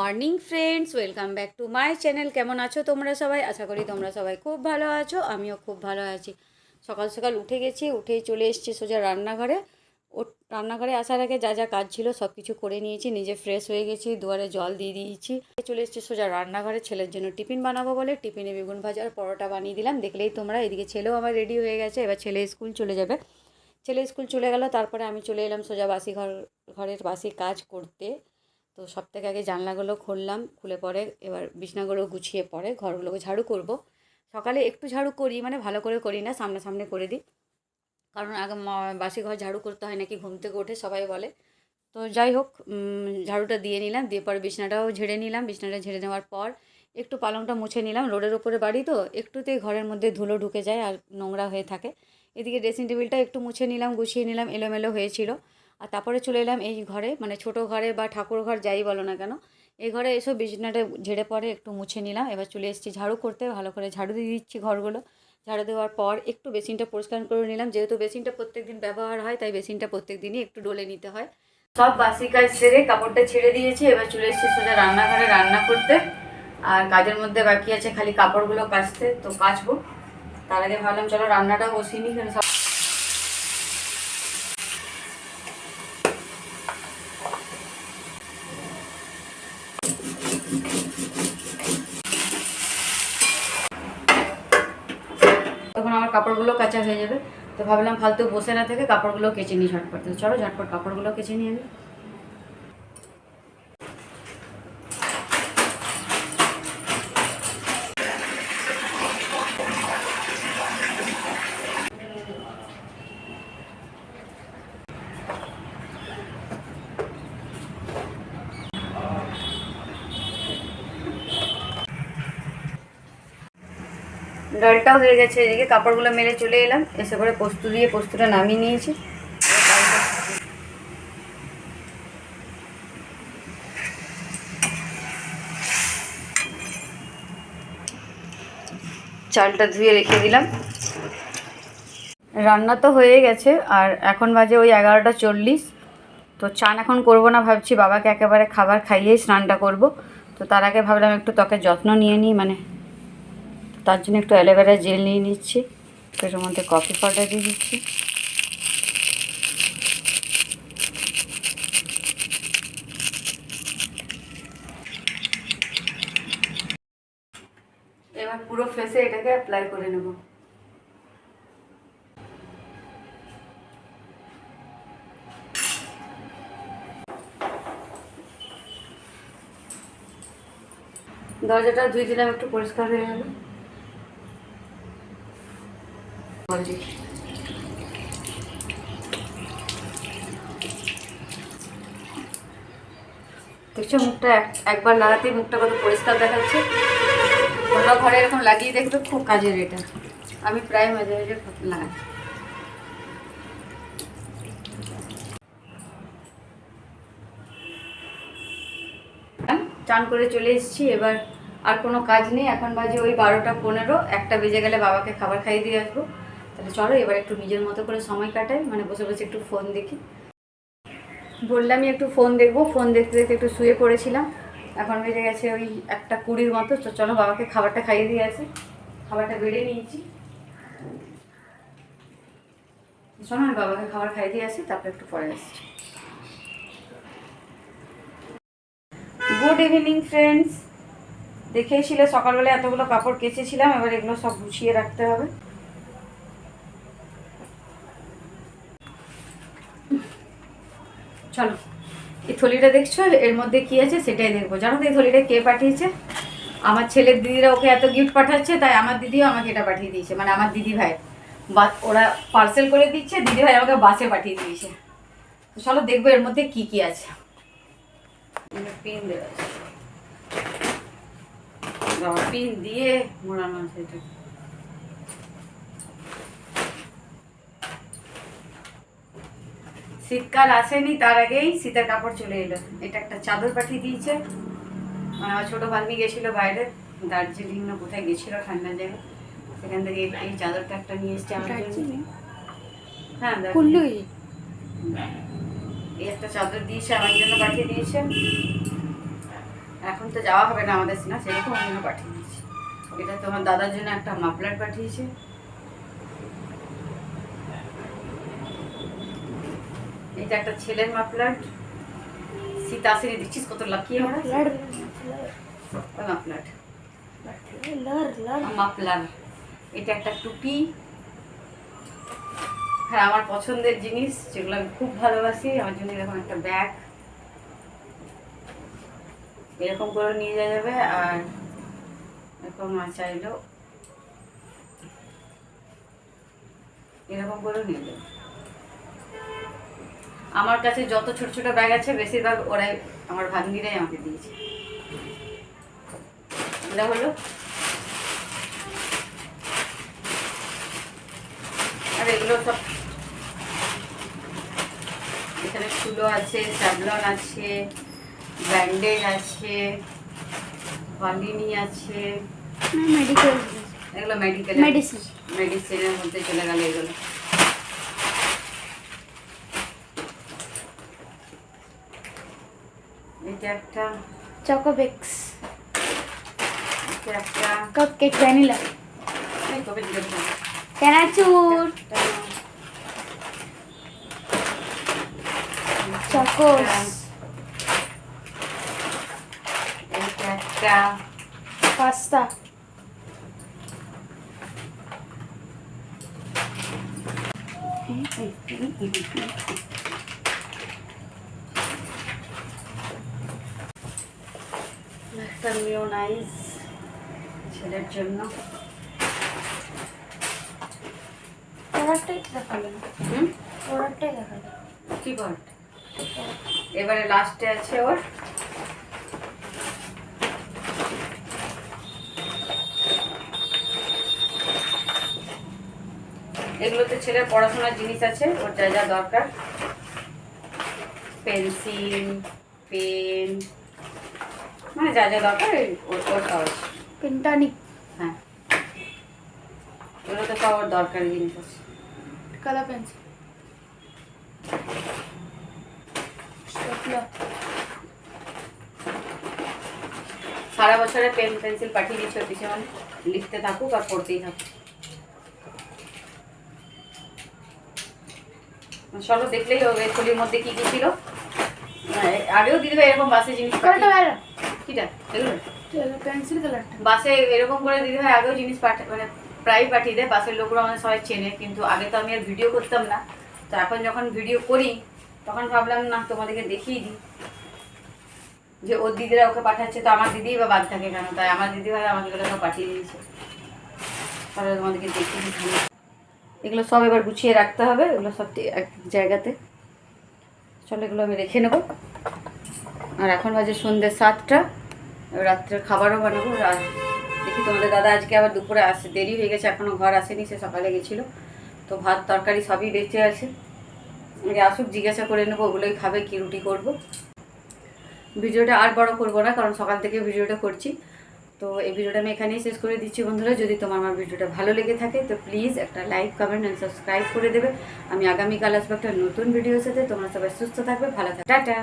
Morning friends, welcome back to my channel. কেমন আছো তোমরা সবাই? আশা করি তোমরা সবাই খুব ভালো আছো, আমিও খুব ভালো আছি। সকাল সকাল উঠে গেছি, উঠেই চলে এসেছি সোজা রান্নাঘরে। রান্নাঘরে আসার আগে যা যা কাজ ছিল সব কিছু করে নিয়েছি, নিজে ফ্রেশ হয়ে গেছি, দুয়ারে জল দিয়ে দিয়েছি। চলে এসেছি সোজা রান্নাঘরে, ছেলের জন্য টিফিন বানাবো বলে টিফিনে বেগুন ভাজা আর পরোটা বানিয়ে দিলাম। দেখলেই তোমরা, এদিকে ছেলেও আমার রেডি হয়ে গেছে, এবার ছেলে স্কুল চলে যাবে। ছেলে স্কুল চলে গেল, তারপরে আমি চলে এলাম সোজা ঘরের বাসি কাজ করতে। তো সব থেকে আগে জানলাগুলো খুললাম, খুলে পরে এবার বিছনাগুলো গুছিয়ে পরে ঘরগুলোকে ঝাড়ু করব। সকালে একটু ঝাড়ু করি, মানে ভালো করে করি না, সামনে করে দিই, কারণ আগে বাসি ঘর ঝাড়ু করতে হয় নাকি ঘুম থেকে ওঠে সবাই বলে। তো যাই হোক, ঝাড়ুটা দিয়ে নিলাম, দিয়ে পরে বিছনাটাও ঝেড়ে নিলাম। বিছনাটা ঝেড়ে নেওয়ার পর একটু পালংটা মুছে নিলাম। রোডের ওপরে বাড়ি তো একটুতেই ঘরের মধ্যে ধুলো ঢুকে যায় আর নোংরা হয়ে থাকে। এদিকে ড্রেসিং টেবিলটা একটু মুছে নিলাম, গুছিয়ে নিলাম, এলোমেলো হয়েছিল। আর তারপরে চলে এলাম এই ঘরে, মানে ছোটো ঘরে বা ঠাকুর ঘর যাই বলো না কেন, এই ঘরে এসব বিছনাটা ঝেড়ে পরে একটু মুছে নিলাম। এবার চলে এসেছি ঝাড়ু করতে, ভালো করে ঝাড়ু দিয়ে দিচ্ছি ঘরগুলো। ঝাড়ু দেওয়ার পর একটু বেসিনটা পরিষ্কার করে নিলাম, যেহেতু বেসিনটা প্রত্যেক দিন ব্যবহার হয় তাই বেসিনটা প্রত্যেক দিনই একটু ডলে নিতে হয়। সব বাসি কাজ সেরে কাপড়টা ছেড়ে দিয়েছি, এবার চলে এসেছি সোজা রান্নাঘরে রান্না করতে। আর কাজের মধ্যে বাকি আছে খালি কাপড়গুলো কাচতে, তো কাচবো। তার আগে ভাবলাম চলো রান্নাটা বসিয়ে নিই। তখন আমার কাপড়গুলো কাচা হয়ে যাবে। তো ভাবলাম ফালতু বসে না থেকে কাপড়গুলো কেচে নিই ঝটপট। তো চলো ঝটপট কাপড়গুলো কেচে নিই আমি। ডালটাও হয়ে গেছে, এদিকে কাপড়গুলো মেলে চলে এলাম, এসে করে পোস্ত দিয়ে পোস্তটা নামিয়ে নিয়েছি। চালটা ধুয়ে রেখে দিলাম। রান্না তো হয়ে গেছে, আর এখন বাজে ওই 11টা 40। তো চান এখন করব না, ভাবছি বাবাকে একেবারে খাবার খাইয়েই স্নানটা করব। তো তার আগে ভাবলাম একটু ত্বকের যত্ন নিয়ে নিই, মানে তার জন্য একটু অ্যালোভেরা জেল নিয়ে নিচ্ছি, এর মধ্যে কফি পাউডার দিয়ে দিচ্ছি। এবার পুরো ফেসে এটাকে অ্যাপ্লাই করে নেব। দরজাটা ধুয়ে দিলাম, একটু পরিষ্কার হয়ে গেল। দেখছো মুখটা একবার লাগাতেই মুখটা কত পরিষ্কার দেখাচ্ছে। তোমরা ঘরে এরকম লাগিয়ে দেখবে, খুব কাজের এটা। আমি প্রায় মাঝে মাঝে লাগাই। চান করে চলে এসেছি, এবার আর কোনো কাজ নেই। এখন বাজে ওই 12টা 15, 1টা বেজে গেলে বাবাকে খাবার খাইয়ে দিয়ে আসবো। তাহলে চলো এবার একটু নিজের মতো করে সময় কাটাই, মানে বসে বসে একটু ফোন দেখি। বললামই একটু ফোন দেখবো, ফোন দেখতে দেখতে একটু শুয়ে পড়েছিলাম। এখন বেজে গেছে ওই 1টা 20 মতো। তো চলো বাবাকে খাবারটা খাইয়ে দিয়ে আসি। খাবারটা বেড়ে নিয়েছি, শোনো আমি বাবাকে খাবার খাইয়ে দিয়ে আসি, তারপর একটু পরে আসছি। Good evening friends. দেখেইছিলে সকালবেলা এতগুলো কাপড় কেচেছিলাম, এবার এগুলো সব গুছিয়ে রাখতে হবে। চলো এই থলিটা দেখছো, এর মধ্যে কি আছে সেটাই দেখবো। জানো তো এই থলিটা কে পাঠিয়েছে? আমার ছেলের দিদিরা ওকে এত গিফট পাঠাচ্ছে, তাই আমার দিদিও আমাকে এটা পাঠিয়ে দিয়েছে, মানে আমার দিদি ভাই ওরা পার্সেল করে দিচ্ছে, দিদি ভাই আমাকে বাসে পাঠিয়ে দিয়েছে। তো চলো দেখবো এর মধ্যে কি কি আছে। পিন দেওয়া আছে, পিন দিয়ে মোড়ানো আছে এটা। শীতকাল আসেনি তার আগেই শীতের কাপড় চলে এলো। এটা একটা চাদর পাঠিয়ে দিয়েছে, মানে আমার ছোটো ভাগ্নি গেছিলো বাইরে, দার্জিলিং না কোথায় গেছিলো ঠান্ডা জায়গায়, সেখান থেকে এই চাদরটা একটা নিয়ে এসছে আমার জন্য। হ্যাঁ এই একটা চাদর দিয়েছে, আমার জন্য পাঠিয়ে দিয়েছে। এখন তো যাওয়া হবে না আমাদের সিনা, সেরকম আমি পাঠিয়ে দিয়েছি। এটা তোমার দাদার জন্য একটা মাফলার পাঠিয়েছে। এটা একটা ছেলের মাফলার। সীতাশ্রী দেখছিস কত লাকি আমরা। Muffler muffler. এটা একটা টুপি। হ্যাঁ, আমার পছন্দের জিনিস যেগুলো আমি খুব ভালোবাসি, আমার জন্য এরকম একটা ব্যাগ এরকম করে নিয়ে যাওয়া যাবে। আর এরকম চাইলেও এরকম করেও নিয়ে যাবে। আমার কাছে যত ছোট ছোট ব্যাগ আছে বেশিরভাগ ওরাই, আমার ভাগ্নিরাই আমাকে দিয়েছে। এটা হলো। আর এগুলো সব এখানে ফুলও আছে, স্যাভলন আছে, ব্যান্ডেজ আছে, বালিনি আছে, মেডিকেল, এগুলো মেডিকেল মেডিসিন, মেডিসিনের মধ্যে চলে গেল এগুলো। এটা একটা চকোবেক্স, এটা একটা কাপকেক, ভ্যানিলা, কবে দিলে চানাচুর, চকোস, এটা একটা পাস্তা, একটা মিওনাইজ ছেলের জন্য। প্রোডাক্টটাই দেখালো না, প্রোডাক্টটাই দেখালো। কি বল, এবারে লাস্টে আছে ওর এগুলোতে ছেলের পড়াশোনার জিনিস আছে, ওর যা যা দরকার, পেন্সিল, পেন, মানে যা যা দরকার ওর সব আছে। পেন্টানিক, হ্যাঁ, এগুলো তো সব ওর দরকারি জিনিস আছে। Colour pencil, stapler. সারা বছরে পেন পেন্সিল পাঠিয়ে দিচ্ছে ওর পিছনে, লিখতে থাকুক আর পড়তেই থাকুক। চলো দেখলেই হবে থলির মধ্যে কি কি ছিল। আগেও দিদিভাই এরকম বাসে জিনিস কিটা এগুলো পেন্সিল কালারটা বাসে এরকম করে দিদিভাই আগেও জিনিস মানে প্রায় পাঠিয়ে দেয়। বাসের লোকগুলো আমাদের সবাই চেনে, কিন্তু আগে তো আমি আর ভিডিও করতাম না। তো এখন যখন ভিডিও করি তখন ভাবলাম না তোমাদেরকে দেখিয়ে দিই যে ওর দিদিরা ওকে পাঠাচ্ছে, তো আমার দিদিই বা বাদ থাকে কেন, তাই আমার দিদিভাই আমাকে এগুলো সব পাঠিয়ে দিয়েছে। তাহলে তোমাদেরকে দেখিয়ে দিই। এগুলো সব এবার গুছিয়ে রাখতে হবে, এগুলো সব এক জায়গাতে। চলো এগুলো আমি রেখে নেবো। আর এখন বাজে সন্ধ্যে 7টা, রাত্রের খাবারও বানাবো। আর দেখি তোমাদের দাদা আজকে আবার দুপুরে আসে, দেরি হয়ে গেছে, এখনও ঘর আসেনি, সে সকালে গেছিলো। তো ভাত তরকারি সবই বেঁচে আছে, আসুক জিজ্ঞাসা করে নেবো ওগুলোই খাবে, কি রুটি করব। ভিডিওটা আর বড় করব না, কারণ সকাল থেকে ভিডিওটা করছি। তো এই ভিডিওটা আমি এখানেই শেষ করে দিচ্ছি বন্ধুরা। যদি তোমার আমার ভিডিওটা ভালো লেগে থাকে তো প্লিজ একটা লাইক, কমেন্ট অ্যান্ড সাবস্ক্রাইব করে দেবে। আমি আগামীকাল আসবো একটা নতুন ভিডিওর সাথে। তোমরা সবাই সুস্থ থাকবে, ভালো থাকবে, টাটা।